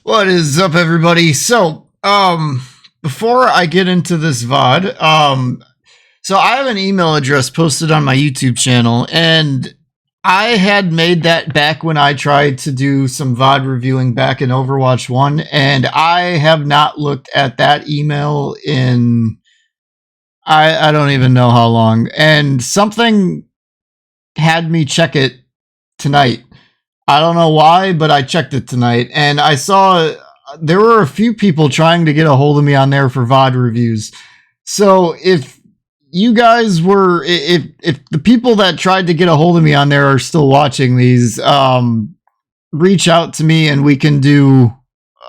What is up, everybody? Before I get into this VOD, so I have an email address posted on my YouTube channel, and I had made that back when I tried to do some VOD reviewing back in Overwatch 1, and I have not looked at that email in I don't even know how long, and something had me check it tonight. I don't know why, but I checked it tonight, and I saw there were a few people trying to get a hold of me on there for VOD reviews. So if you guys were, if the people that tried to get a hold of me on there are still watching these, reach out to me and we can do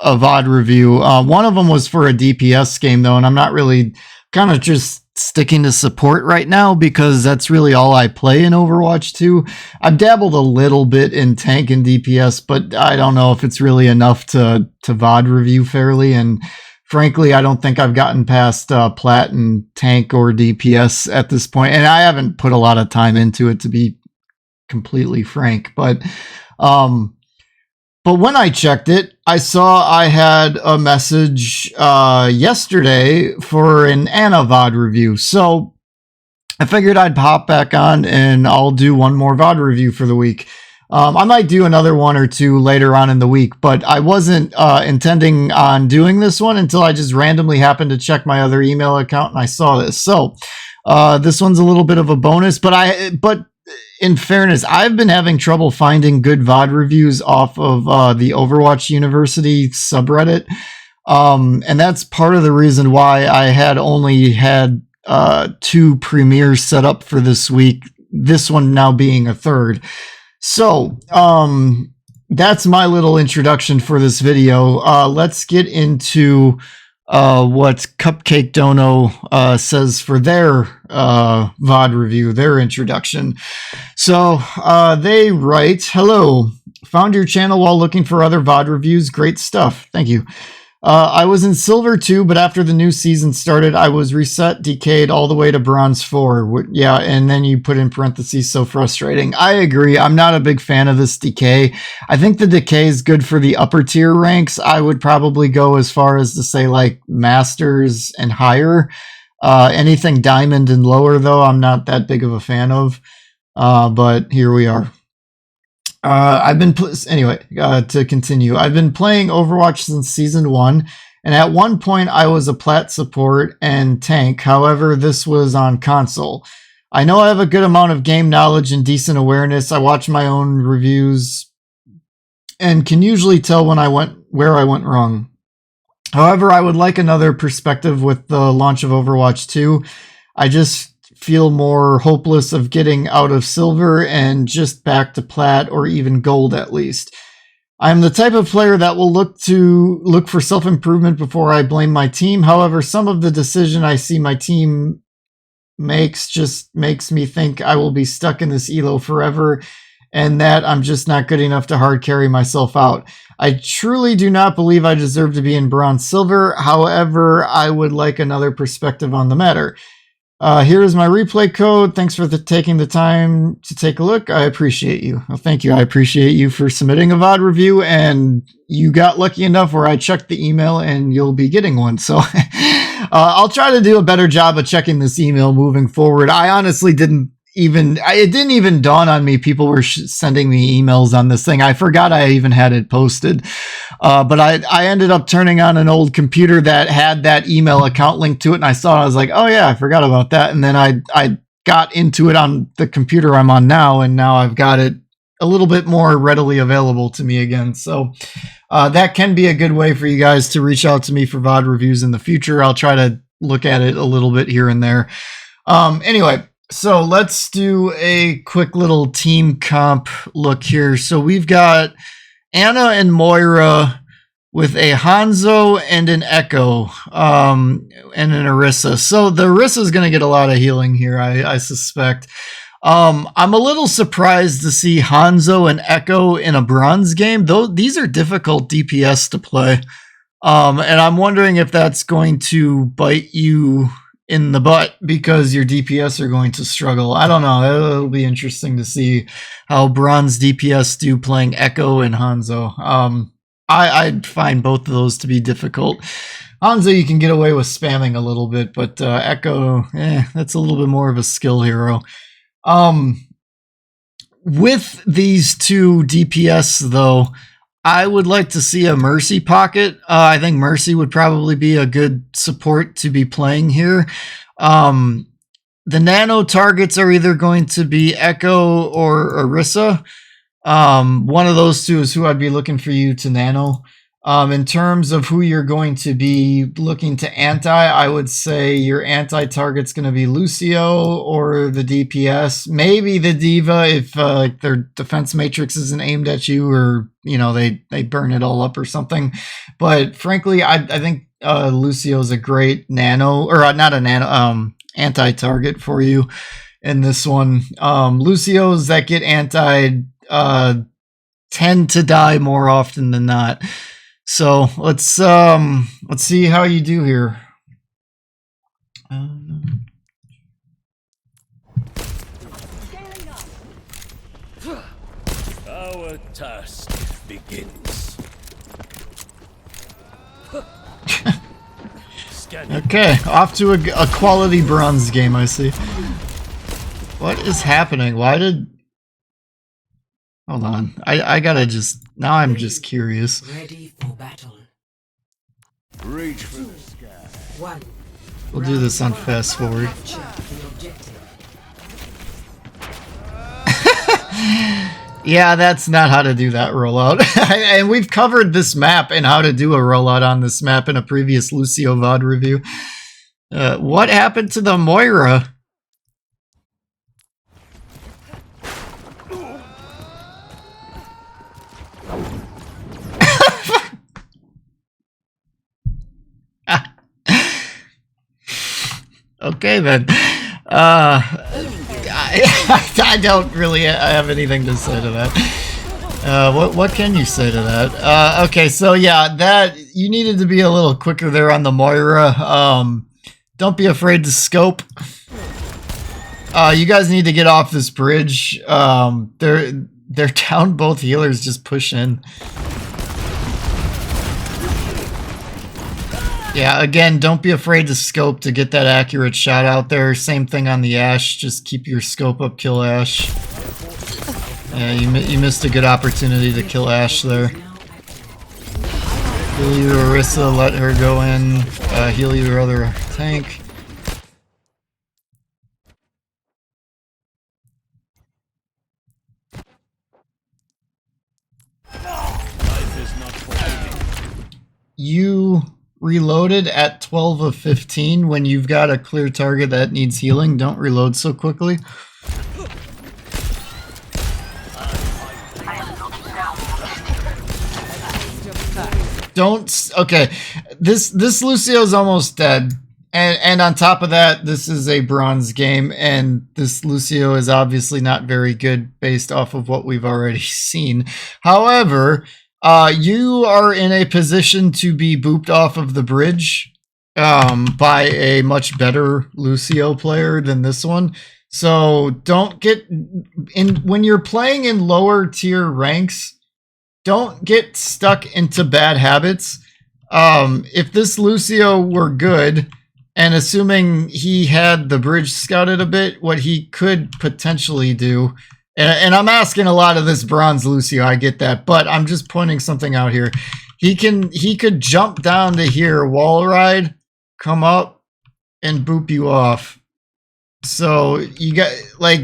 a VOD review. One of them was for a DPS game though, and I'm not really kind of just sticking to support right now because that's really all I play in Overwatch 2. I've dabbled a little bit in tank and DPS, but I don't know if it's really enough to VOD review fairly. And frankly, I don't think I've gotten past plat and tank or DPS at this point. And I haven't put a lot of time into it, to be completely frank. But when I checked it, I saw I had a message yesterday for an Ana VOD review. So I figured I'd pop back on and I'll do one more VOD review for the week. I might do another one or two later on in the week, but I wasn't intending on doing this one until I just randomly happened to check my other email account and I saw this. So this one's a little bit of a bonus, but in fairness, I've been having trouble finding good VOD reviews off of the Overwatch University subreddit. And that's part of the reason why I had only had 2 premieres set up for this week, this one now being a third. So that's my little introduction for this video. Let's get into what Cupcake Dono says for their VOD review, their introduction. So they write, "Hello, found your channel while looking for other VOD reviews. Great stuff. Thank you. I was in Silver 2, but after the new season started, I was reset, decayed all the way to Bronze 4. Yeah, and then you put in parentheses, so frustrating. I agree. I'm not a big fan of this decay. I think the decay is good for the upper tier ranks. I would probably go as far as to say like Masters and higher. Anything Diamond and lower, though, I'm not that big of a fan of. But here we are. To continue, I've been playing Overwatch since season 1, and at one point I was a plat support and tank. However, this was on console. I know I have a good amount of game knowledge and decent awareness. I watch my own reviews and can usually tell where I went wrong. However, I would like another perspective with the launch of Overwatch 2. I just feel more hopeless of getting out of silver and just back to plat or even gold at least. I'm the type of player that will look for self-improvement before I blame my team. However, some of the decision I see my team makes just makes me think I will be stuck in this elo forever and that I'm just not good enough to hard carry myself out. I truly do not believe I deserve to be in bronze silver. However, I would like another perspective on the matter. Here is my replay code. Thanks for taking the time to take a look. I appreciate you." Well, thank you. I appreciate you for submitting a VOD review, and you got lucky enough where I checked the email and you'll be getting one. So I'll try to do a better job of checking this email moving forward. I honestly it didn't even dawn on me people were sending me emails on this thing. I forgot I even had it posted. But I ended up turning on an old computer that had that email account linked to it, and I saw it. I was like, oh yeah, I forgot about that. And then I got into it on the computer I'm on now, and now I've got it a little bit more readily available to me again. So that can be a good way for you guys to reach out to me for VOD reviews in the future. I'll try to look at it a little bit here and there. Anyway, so let's do a quick little team comp look here. So we've got Ana and Moira with a Hanzo and an Echo, and an Orisa. So the Orisa is going to get a lot of healing here, I suspect. I'm a little surprised to see Hanzo and Echo in a bronze game, though these are difficult DPS to play. And I'm wondering if that's going to bite you in the butt because your DPS are going to struggle. I don't know. It'll be interesting to see how bronze DPS do playing Echo and Hanzo. I'd find both of those to be difficult. Hanzo, you can get away with spamming a little bit, but Echo, that's a little bit more of a skill hero. With these two DPS, though, I would like to see a Mercy pocket. I think Mercy would probably be a good support to be playing here. The nano targets are either going to be Echo or Orisa. One of those two is who I'd be looking for you to nano. In terms of who you're going to be looking to anti, I would say your anti-target's going to be Lucio or the DPS. Maybe the Diva if their defense matrix isn't aimed at you, or they burn it all up or something. But frankly, I think Lucio's a great nano, or not a nano, anti-target for you in this one. Lucios that get anti tend to die more often than not. So let's see how you do here. Our task begins. Okay, off to a quality bronze game, I see. What is happening? Why did... Hold on. I gotta just... Now I'm just curious. Ready for battle. Reach for the sky. One. We'll do this on fast forward. Capture the objective. Yeah, that's not how to do that rollout. And we've covered this map and how to do a rollout on this map in a previous Lucio VOD review. What happened to the Moira? Okay, then. I don't really have anything to say to that. What can you say to that? Okay, so yeah, that you needed to be a little quicker there on the Moira. Don't be afraid to scope. You guys need to get off this bridge. They're down both healers. Just push in. Yeah, again, don't be afraid to scope to get that accurate shot out there. Same thing on the Ashe. Just keep your scope up, kill Ashe. Yeah, you missed a good opportunity to kill Ashe there. Heal your Orisa, let her go in. Heal your other tank. You reloaded at 12 of 15 when you've got a clear target that needs healing. Don't reload so quickly. Okay, this Lucio's almost dead. And on top of that, this is a bronze game, and this Lucio is obviously not very good based off of what we've already seen. However, you are in a position to be booped off of the bridge by a much better Lucio player than this one. So don't get in when you're playing in lower tier ranks. Don't get stuck into bad habits. If this Lucio were good, and assuming he had the bridge scouted a bit, what he could potentially do. And I'm asking a lot of this bronze Lucio, I get that, but I'm just pointing something out here. He could jump down to here, wall ride, come up, and boop you off. So you got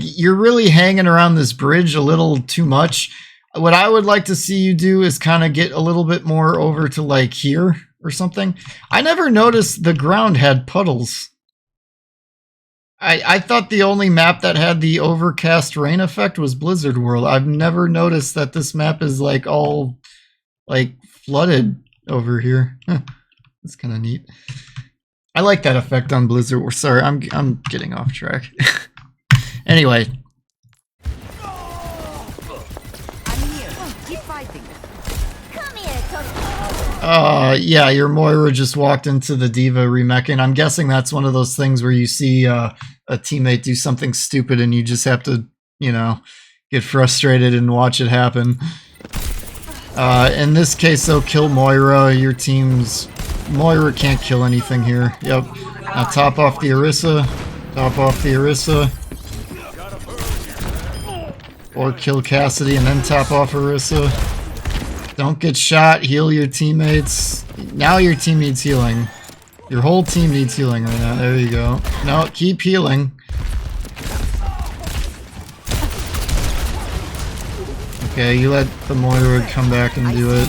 you're really hanging around this bridge a little too much. What I would like to see you do is kind of get a little bit more over to here or something. I never noticed the ground had puddles. I thought the only map that had the overcast rain effect was Blizzard World. I've never noticed that this map is all flooded over here. Huh. That's kind of neat. I like that effect on Blizzard World. Sorry, I'm getting off track. Anyway. I'm here. Keep fighting. Come here, Yeah, your Moira just walked into the Diva remecking. I'm guessing that's one of those things where you see a teammate do something stupid and you just have to, get frustrated and watch it happen. In this case, though, kill Moira. Your team's... Moira can't kill anything here. Yep. Now top off the Orisa. Top off the Orisa. Or kill Cassidy and then top off Orisa. Don't get shot. Heal your teammates. Now your team needs healing. Your whole team needs healing right now. There you go. No, keep healing. Okay, you let the Moira come back and do it.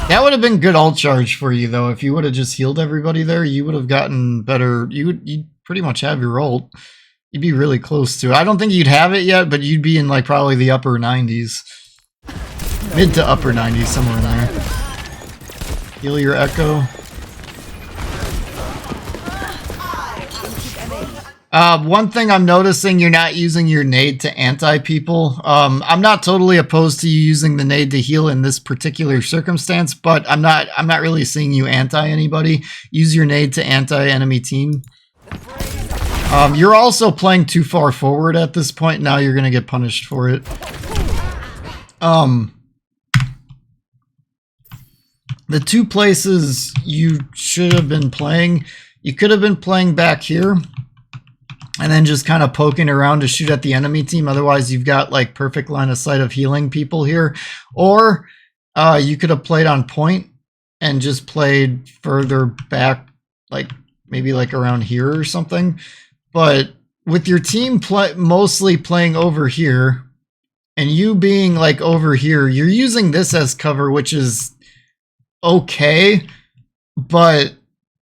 That would have been good ult charge for you, though. If you would have just healed everybody there, you would have gotten better. You'd pretty much have your ult. You'd be really close to it. I don't think you'd have it yet, but you'd be in like probably the upper 90s. Mid to upper 90s, somewhere in there. Heal your Echo. One thing I'm noticing, you're not using your nade to anti-people. I'm not totally opposed to you using the nade to heal in this particular circumstance, but I'm not really seeing you anti-anybody. Use your nade to anti-enemy team. You're also playing too far forward at this point. Now you're going to get punished for it. The two places you should have been playing, you could have been playing back here and then just kind of poking around to shoot at the enemy team. Otherwise, you've got like perfect line of sight of healing people here. Or you could have played on point and just played further back, like maybe like around here or something. But with your team mostly playing over here and you being like over here, you're using this as cover, which is okay, but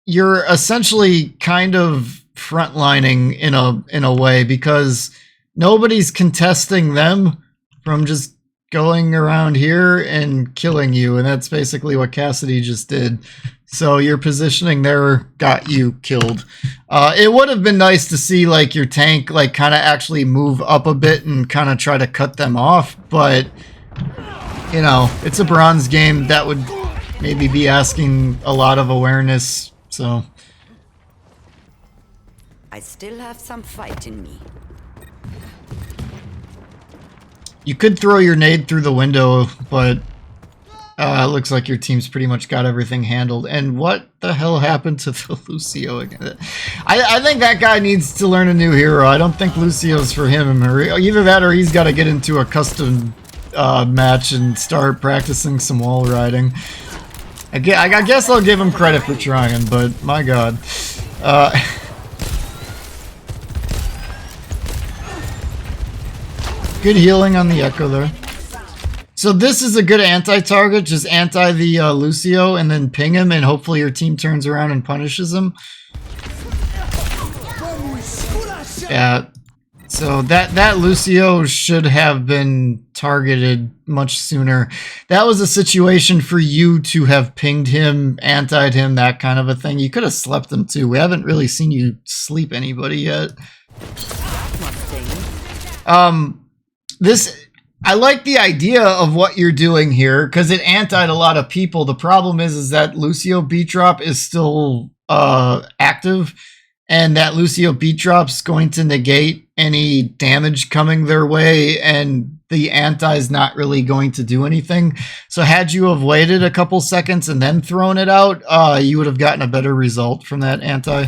you're essentially kind of frontlining in a way because nobody's contesting them from just going around here and killing you, and that's basically what Cassidy just did. So your positioning there got you killed. It would have been nice to see like your tank like kind of actually move up a bit and kind of try to cut them off, but you know, it's a bronze game. That would maybe be asking a lot of awareness, so I still have some fight in me. you could throw your nade through the window, but it looks like your team's pretty much got everything handled. And what the hell happened to the Lucio again? I think that guy needs to learn a new hero. I don't think Lucio's for him. Or either that or he's got to get into a custom match and start practicing some wall riding. I guess I'll give him credit for trying, but my god. Good healing on the Echo there. So this is a good anti-target. Just anti the Lucio and then ping him, and hopefully your team turns around and punishes him. Yeah. So that Lucio should have been targeted much sooner. That was a situation for you to have pinged him, anti'd him, that kind of a thing. You could have slept him too. We haven't really seen you sleep anybody yet. I like the idea of what you're doing here because it anti'd a lot of people. The problem is that Lucio beat drop is still active, and that Lucio beat drop's going to negate any damage coming their way, and the anti's not really going to do anything. So had you have waited a couple seconds and then thrown it out, you would have gotten a better result from that anti.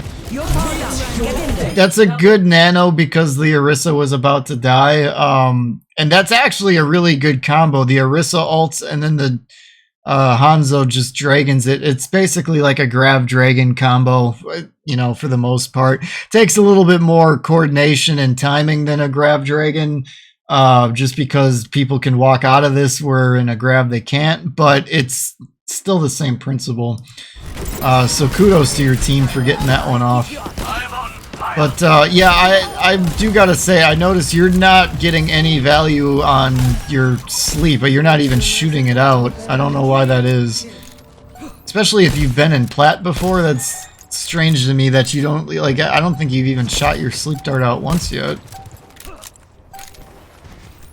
That's a good nano because the Orisa was about to die. And that's actually a really good combo. The Orisa ults and then the Hanzo just dragons it. It's basically like a grab dragon combo, you know, for the most part. Takes a little bit more coordination and timing than a grab dragon, just because people can walk out of this where in a grab they can't, but it's still the same principle. So kudos to your team for getting that one off. But yeah, I do gotta say, I noticed you're not getting any value on your sleep, but you're not even shooting it out. I don't know why that is. Especially if you've been in plat before, that's strange to me that you don't, like, I don't think you've even shot your sleep dart out once yet.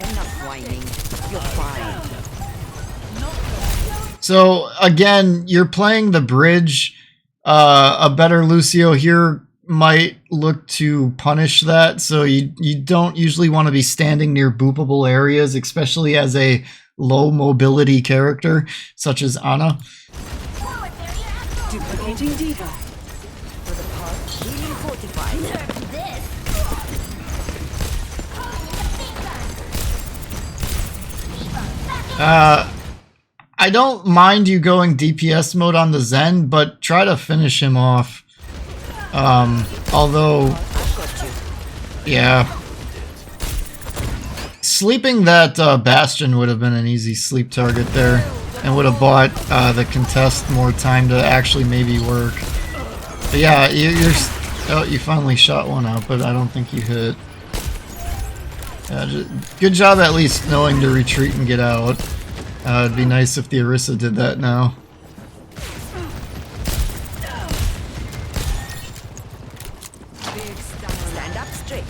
Enough whining. You're fine. So again, you're playing the bridge. A better Lucio here might look to punish that, so you don't usually want to be standing near boopable areas, especially as a low mobility character, such as Ana. Duplicating Diva. For the part, healing fortified. I don't mind you going DPS mode on the Zen, but try to finish him off. Although, yeah. Sleeping that Bastion would have been an easy sleep target there, and would have bought the contest more time to actually maybe work. But yeah, you finally shot one out, but I don't think you hit. Good job at least knowing to retreat and get out. It'd be nice if the Orisa did that now. Stand up straight.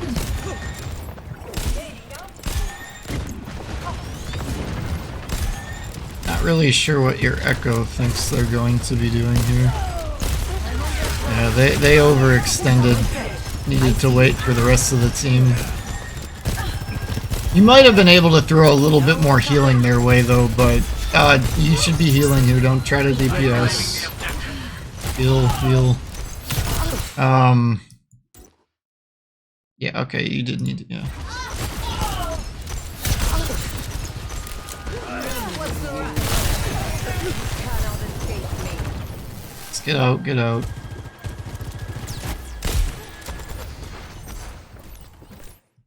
Not really sure what your Echo thinks they're going to be doing here. Yeah, they overextended. Needed to wait for the rest of the team. You might have been able to throw a little bit more healing their way though, but you should be healing here. Don't try to DPS. Heal. Yeah, okay, you did need to, yeah. Let's get out.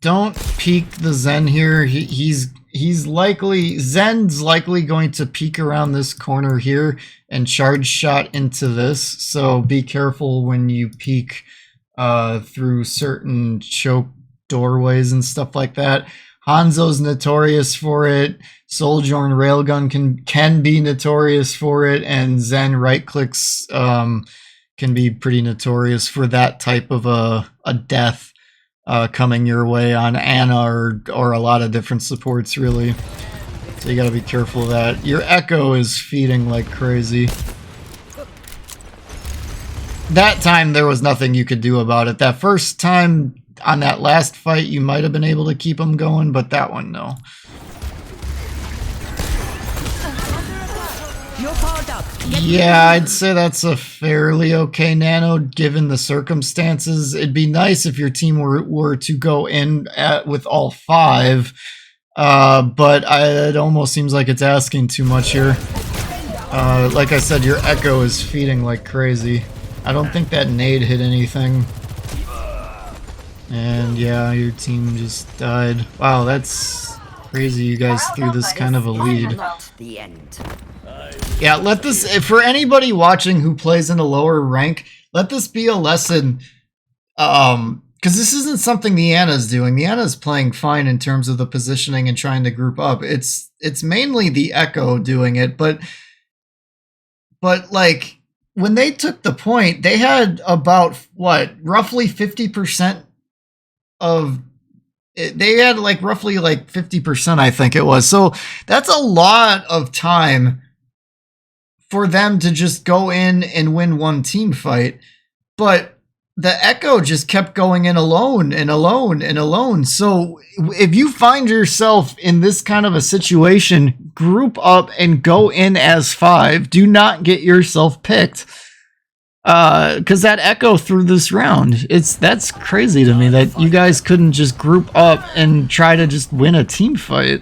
Don't peek the Zen here. He's likely, Zen's likely going to peek around this corner here and charge shot into this. So be careful when you peek through certain choke doorways and stuff like that. Hanzo's notorious for it. Sojourn Railgun can be notorious for it, and Zen right clicks can be pretty notorious for that type of a death. Coming your way on Ana or a lot of different supports, really. So you gotta be careful of that. Your Echo is feeding like crazy. That time there was nothing you could do about it. That first time on that last fight you might have been able to keep him going, but that one, no. Yeah, I'd say that's a fairly okay nano given the circumstances. It'd be nice if your team were to go in with all 5, but it almost seems like it's asking too much here. Like I said, your Echo is feeding like crazy. I don't think that nade hit anything. And yeah, your team just died. Wow, that's crazy you guys threw this kind of a lead. Not the end. Yeah, let this, for anybody watching who plays in a lower rank, let this be a lesson, because this isn't something the Ana's doing. The Ana's playing fine in terms of the positioning and trying to group up. It's mainly the Echo doing it, but like, when they took the point, they had about, what, roughly 50% of, they had like roughly like 50%, I think it was. So that's a lot of time for them to just go in and win one team fight. But the Echo just kept going in alone and alone and alone. So if you find yourself in this kind of a situation, group up and go in as 5. Do not get yourself picked. Because that Echo through this round, that's crazy to me that you guys couldn't just group up and try to just win a team fight.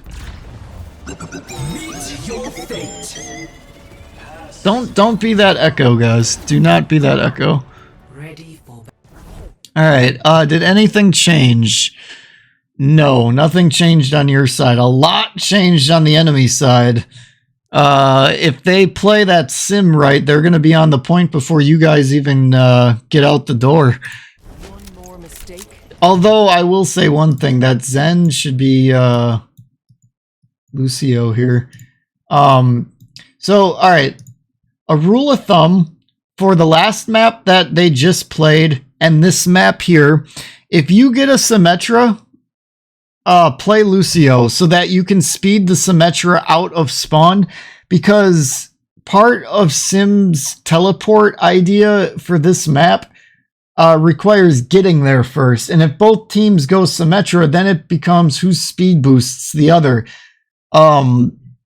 Don't be that Echo, guys. Do not be that Echo. Ready for Alright, did anything change? No, nothing changed on your side. A lot changed on the enemy side. If they play that sim right, they're going to be on the point before you guys even get out the door. One more mistake. Although I will say one thing, that Zen should be Lucio here. So, alright. A rule of thumb for the last map that they just played and this map here, if you get a Symmetra, play Lucio so that you can speed the Symmetra out of spawn, because part of Sim's teleport idea for this map requires getting there first. And if both teams go Symmetra, then it becomes who speed boosts the other.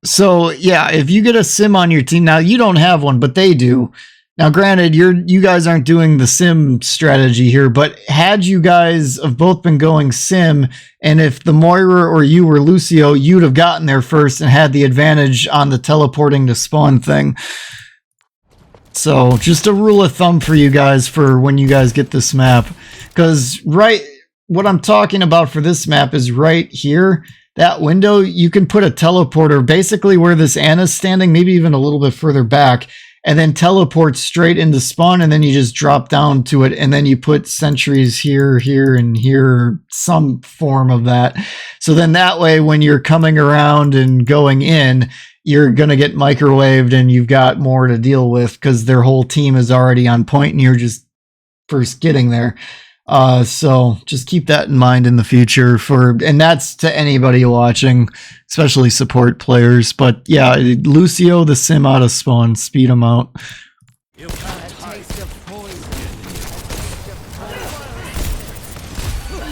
So yeah, if you get a sim on your team, now you don't have one, but they do. Now, granted, you guys aren't doing the sim strategy here, but had you guys have both been going sim, and if the Moira or you were Lucio, you'd have gotten there first and had the advantage on the teleporting to spawn thing. So just a rule of thumb for you guys for when you guys get this map, because what I'm talking about for this map is right here. That window, you can put a teleporter basically where this Anna's standing, maybe even a little bit further back, and then teleport straight into spawn, and then you just drop down to it, and then you put sentries here, here, and here, some form of that. So then that way, when you're coming around and going in, you're going to get microwaved, and you've got more to deal with because their whole team is already on point, and you're just first getting there. So just keep that in mind in the future and that's to anybody watching, especially support players. But yeah, Lucio, the sim out of spawn, speed him out. You can't hide.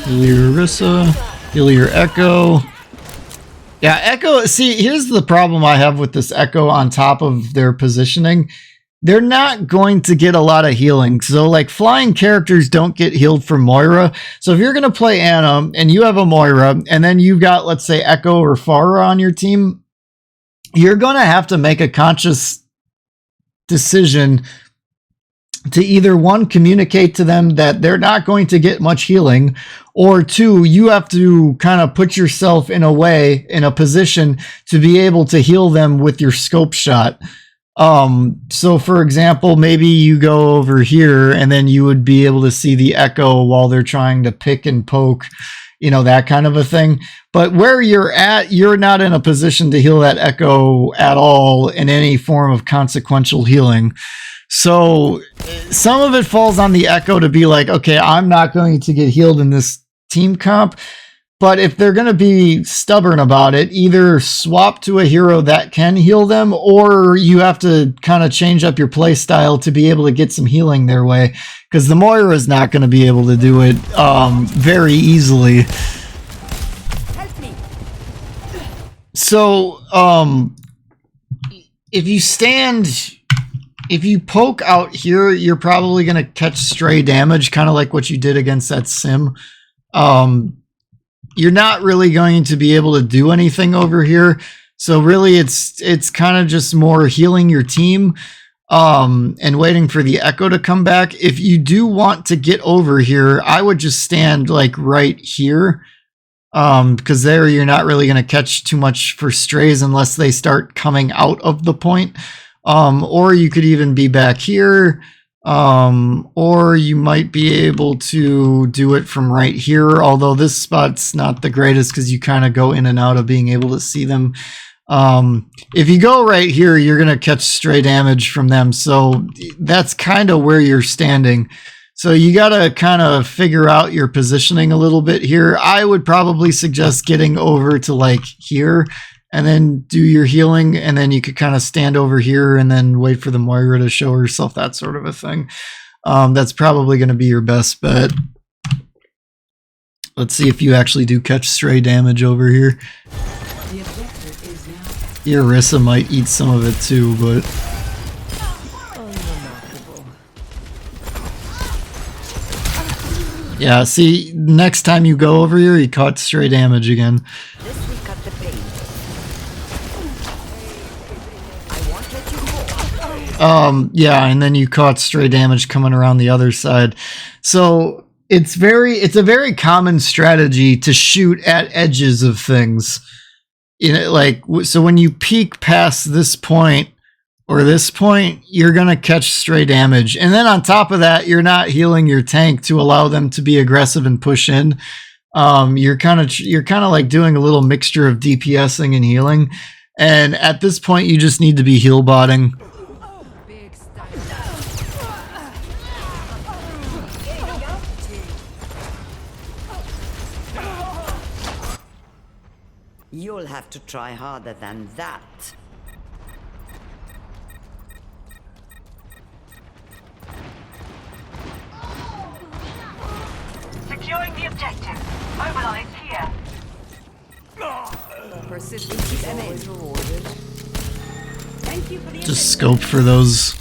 Heal your Orisa, heal your Echo. Yeah, Echo, see, here's the problem I have with this Echo on top of their positioning. They're not going to get a lot of healing. So like flying characters don't get healed from Moira. So if you're going to play Anna and you have a Moira and then you've got, let's say, Echo or Pharah on your team, you're going to have to make a conscious decision to either one, communicate to them that they're not going to get much healing, or two, you have to kind of put yourself in a position to be able to heal them with your scope shot. So for example, maybe you go over here and then you would be able to see the Echo while they're trying to pick and poke, that kind of a thing. But where you're at, you're not in a position to heal that Echo at all in any form of consequential healing. So some of it falls on the Echo to be like, okay, I'm not going to get healed in this team comp. But if they're going to be stubborn about it, either swap to a hero that can heal them, or you have to kind of change up your play style to be able to get some healing their way. Because the Moira is not going to be able to do it very easily. Help me. So if you poke out here, you're probably going to catch stray damage, kind of like what you did against that sim. You're not really going to be able to do anything over here. So really it's kind of just more healing your team and waiting for the Echo to come back. If you do want to get over here, I would just stand like right here, because there you're not really going to catch too much for strays unless they start coming out of the point. Or you could even be back here. Or you might be able to do it from right here, although this spot's not the greatest because you kind of go in and out of being able to see them. If you go right here, you're going to catch stray damage from them, so that's kind of where you're standing. So you got to kind of figure out your positioning a little bit here. I would probably suggest getting over to like here and then do your healing, and then you could kind of stand over here and then wait for the Moira to show herself, that sort of a thing. That's probably going to be your best bet. Let's see if you actually do catch stray damage over here. The objective is now. Your Orisa might eat some of it too, but... Yeah, see, next time you go over here, you caught stray damage again. This will cut the pain. I won't let you go. Yeah, and then you caught stray damage coming around the other side. So it's a very common strategy to shoot at edges of things. Like, so when you peek past this point or this point, you're gonna catch stray damage, and then on top of that, you're not healing your tank to allow them to be aggressive and push in. You're kind of like doing a little mixture of DPSing and healing, and at this point, you just need to be heal botting. You'll have to try harder than that. Securing the objective. Mobilize here. Assistance is rewarded. Thank you for the Just scope for those.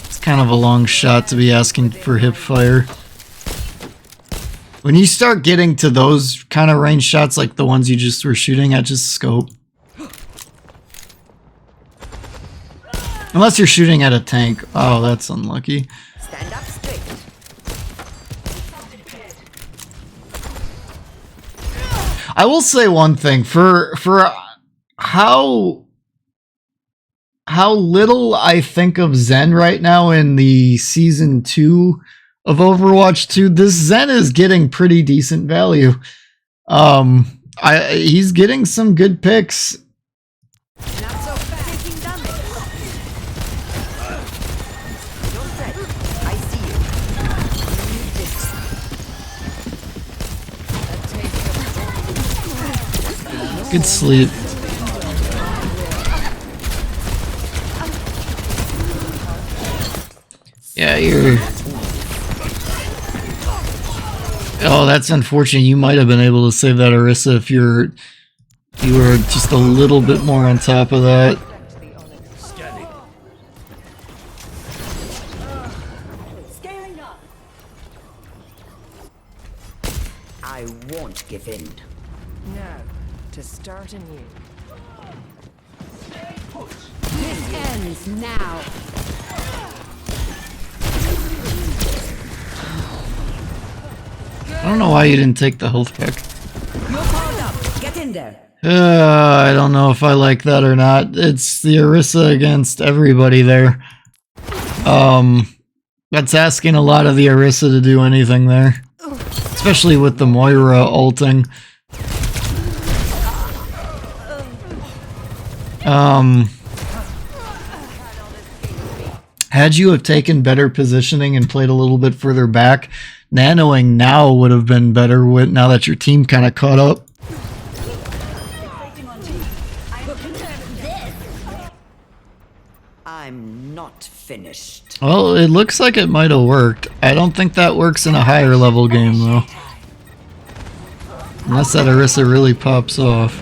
It's kind of a long shot to be asking for hip fire. When you start getting to those kind of range shots like the ones you just were shooting at, just scope. Unless you're shooting at a tank. Oh, that's unlucky. stand up straight. I will say one thing. For how little I think of Zen right now in the Season 2 of Overwatch 2, this Zen is getting pretty decent value. He's getting some good picks. Not so fast. Taking damage. Don't fret. I see you. Need this. Good sleep. Yeah, you're... Oh, that's unfortunate. You might have been able to save that Orisa if you were just a little bit more on top of that. Scaling up. I won't give in. Now, to start anew. This ends now. I don't know why you didn't take the health pack. You're powered up. Get in there. I don't know if I like that or not. It's the Orisa against everybody there. That's asking a lot of the Orisa to do anything there. Especially with the Moira ulting. Had you have taken better positioning and played a little bit further back, nanoing now would have been better with now that your team kind of caught up. I'm not finished. Well, it looks like it might have worked. I don't think that works in a higher level game though. Unless that Orisa really pops off.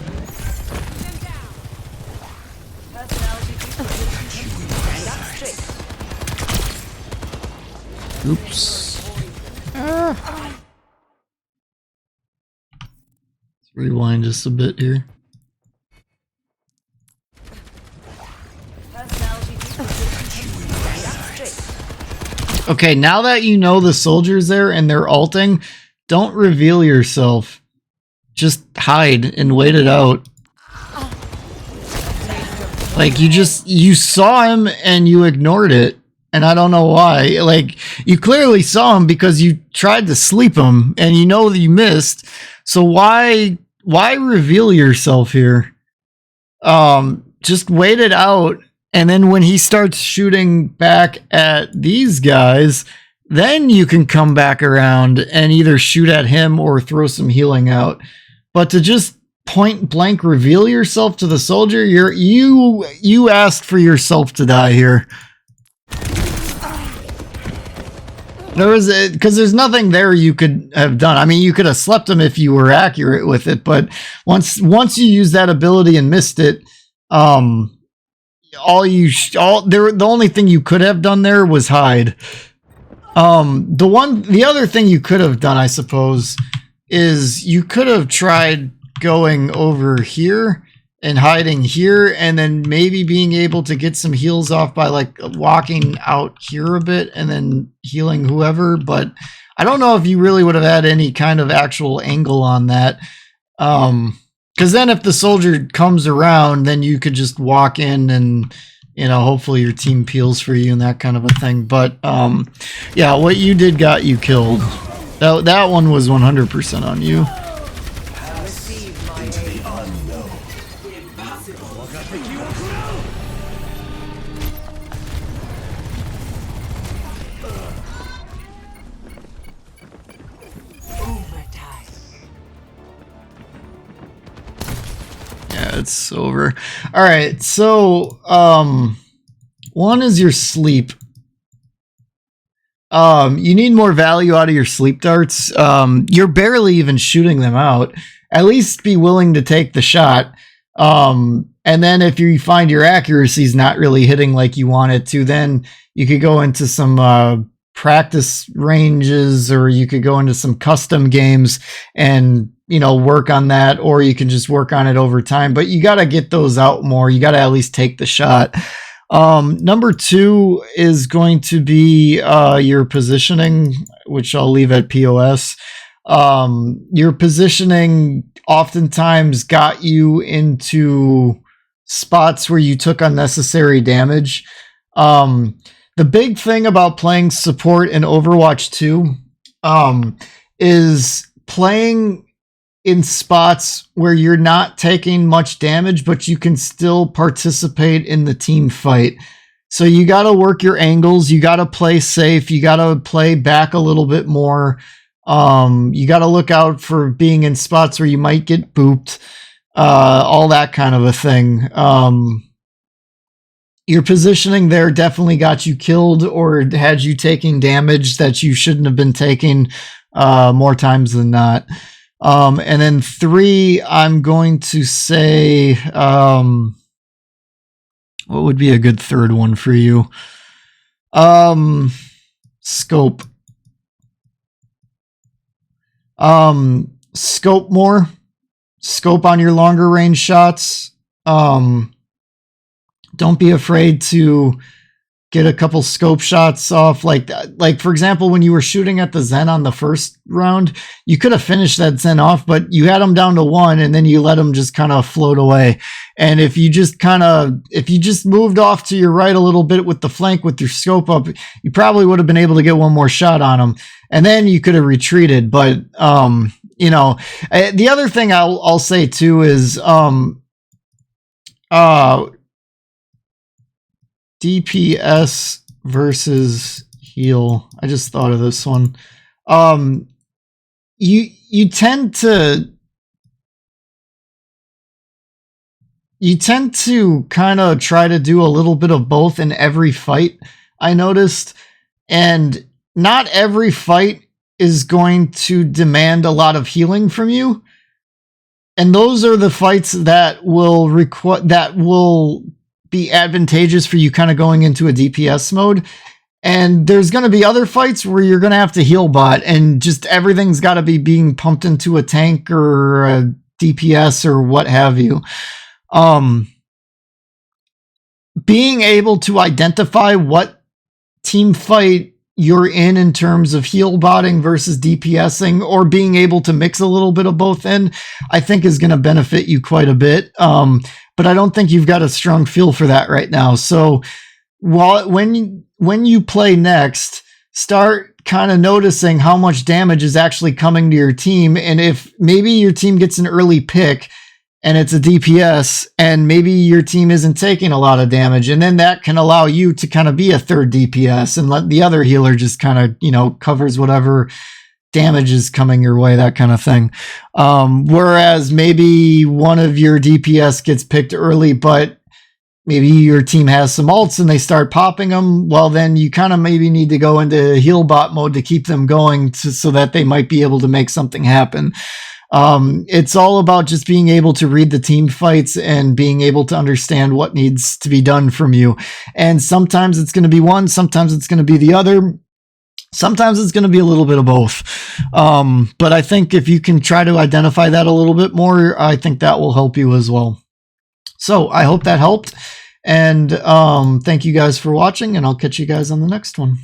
Oops. Let's rewind just a bit here. Okay, now that you know the soldiers there and they're ulting, don't reveal yourself. Just hide and wait it out. Like, you saw him and you ignored it. And I don't know why. Like, you clearly saw him because you tried to sleep him and you know that you missed. So why reveal yourself here? Just wait it out. And then when he starts shooting back at these guys, then you can come back around and either shoot at him or throw some healing out. But to just point blank reveal yourself to the soldier, you asked for yourself to die here. Because there's nothing there you could have done. I mean, you could have slept him if you were accurate with it, but once you used that ability and missed it, the only thing you could have done there was hide. The other thing you could have done, I suppose, is you could have tried going over here and hiding here, and then maybe being able to get some heals off by like walking out here a bit and then healing whoever. But I don't know if you really would have had any kind of actual angle on that. Because then if the soldier comes around, then you could just walk in and, you know, hopefully your team peels for you and that kind of a thing. But yeah, what you did got you killed. That one was 100% on you. It's over. All right, so one is your sleep. You need more value out of your sleep darts. You're barely even shooting them out, at least be willing to take the shot. And then if you find your accuracy is not really hitting like you want it to, then you could go into some practice ranges, or you could go into some custom games and, you know, work on that, or you can just work on it over time. But you got to get those out more. You got to at least take the shot. Number 2 is going to be your positioning, which I'll leave at POS. Your positioning oftentimes got you into spots where you took unnecessary damage. The big thing about playing support in Overwatch 2 is playing in spots where you're not taking much damage, but you can still participate in the team fight. So you got to work your angles. You got to play safe. You got to play back a little bit more. You got to look out for being in spots where you might get booped, all that kind of a thing. Your positioning there definitely got you killed or had you taking damage that you shouldn't have been taking more times than not. And then 3, I'm going to say, what would be a good third one for you? Scope. Scope more. Scope on your longer range shots. Don't be afraid to get a couple scope shots off. Like for example, when you were shooting at the Zen on the first round, you could have finished that Zen off, but you had them down to 1 and then you let them just kind of float away. And if you just moved off to your right a little bit with the flank with your scope up, you probably would have been able to get one more shot on them. And then you could have retreated. But, you know, the other thing I'll say too is, DPS versus heal. I just thought of this one. You tend to kind of try to do a little bit of both in every fight, I noticed. And not every fight is going to demand a lot of healing from you. And those are the fights that will be advantageous for you kind of going into a DPS mode. And there's going to be other fights where you're going to have to heal bot and just everything's got to be being pumped into a tank or a DPS or what have you. Being able to identify what team fight you're in terms of heal botting versus DPSing, or being able to mix a little bit of both in, I think is going to benefit you quite a bit. But I don't think you've got a strong feel for that right now. So when you play next, start kind of noticing how much damage is actually coming to your team. And if maybe your team gets an early pick and it's a DPS, and maybe your team isn't taking a lot of damage, and then that can allow you to kind of be a third DPS and let the other healer just kind of, you know, covers whatever damage is coming your way, that kind of thing. Whereas maybe one of your DPS gets picked early, but maybe your team has some ults and they start popping them. Well, then you kind of maybe need to go into heal bot mode to keep them going so that they might be able to make something happen. It's all about just being able to read the team fights and being able to understand what needs to be done from you. And sometimes it's going to be one, sometimes it's going to be the other. Sometimes it's going to be a little bit of both. But I think if you can try to identify that a little bit more, I think that will help you as well. So I hope that helped. And thank you guys for watching, and I'll catch you guys on the next one.